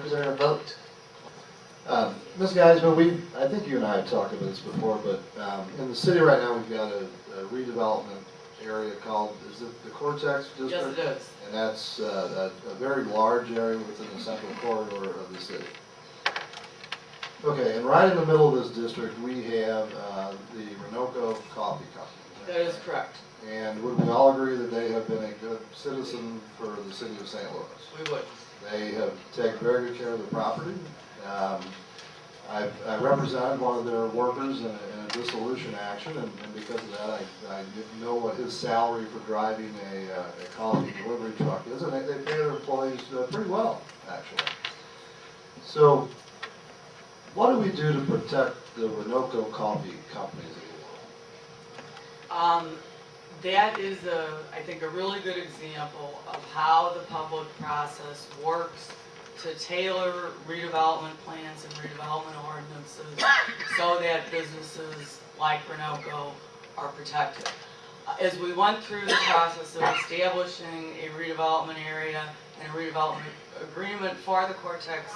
representative vote. Ms. Geisman, I think you and I have talked about this before, but in the city right now we've got a redevelopment area called, is it the Cortex District? Yes, it is. And that's a very large area within the central corridor of the city. Okay, and right in the middle of this district we have the Renoco Coffee Company. That is correct. And would we all agree that they have been a good citizen for the city of St. Louis? We would. They have taken very good care of the property. I represented one of their workers in a dissolution action, and because of that, I know what his salary for driving a coffee delivery truck is, and they pay their employees pretty well, actually. So, what do we do to protect the Renoco Coffee companies of the world? That is, I think, a really good example of how the public process works to tailor redevelopment plans and redevelopment ordinances so that businesses like Renoco are protected. As we went through the process of establishing a redevelopment area and a redevelopment agreement for the Cortex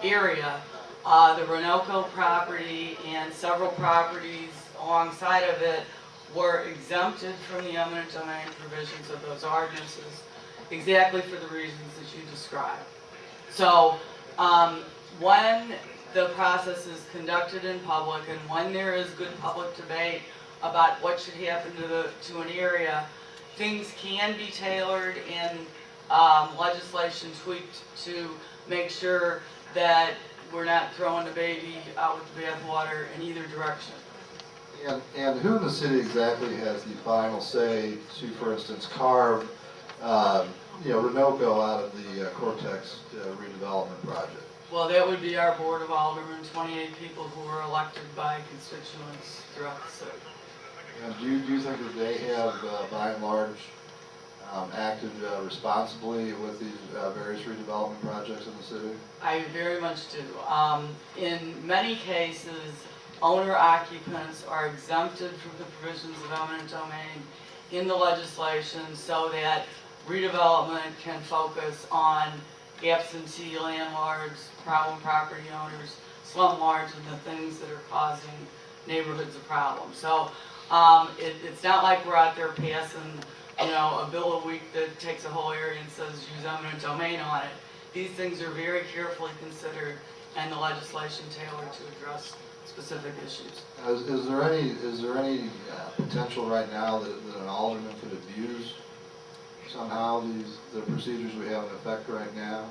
area, the Renoco property and several properties alongside of it were exempted from the eminent domain provisions of those ordinances exactly for the reasons that you described. So when the process is conducted in public and when there is good public debate about what should happen to an area, things can be tailored and legislation tweaked to make sure that we're not throwing the baby out with the bathwater in either direction. And who in the city exactly has the final say to, for instance, carve Renoco out of the Cortex redevelopment project? Well, that would be our Board of Aldermen, 28 people who were elected by constituents throughout the city. And do you think that they have, by and large, acted responsibly with these various redevelopment projects in the city? I very much do. In many cases, owner-occupants are exempted from the provisions of eminent domain in the legislation so that redevelopment can focus on absentee landlords, problem property owners, slumlords, and the things that are causing neighborhoods a problem. So it's not like we're out there passing, a bill a week that takes a whole area and says use eminent domain on it. These things are very carefully considered and the legislation tailored to address specific issues. Is there any potential right now that an alderman could abuse somehow the procedures we have in effect right now?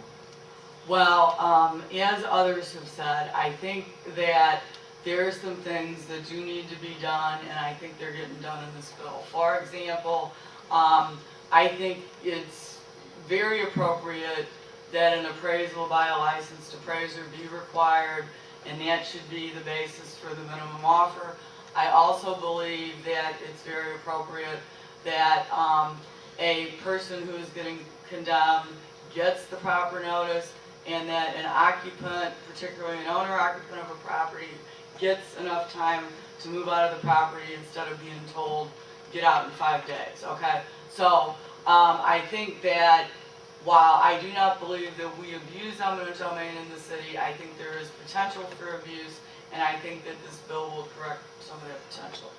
Well, as others have said, I think that there are some things that do need to be done, and I think they're getting done in this bill. For example, I think it's very appropriate that an appraisal by a licensed appraiser be required, and that should be the basis for the minimum offer. I also believe that it's very appropriate that a person who is getting condemned gets the proper notice, and that an occupant, particularly an owner-occupant of a property, gets enough time to move out of the property instead of being told, get out in 5 days, okay? So I think that while I do not believe that we abuse eminent domain in the city, I think there is potential for abuse, and I think that this bill will correct some of that potential.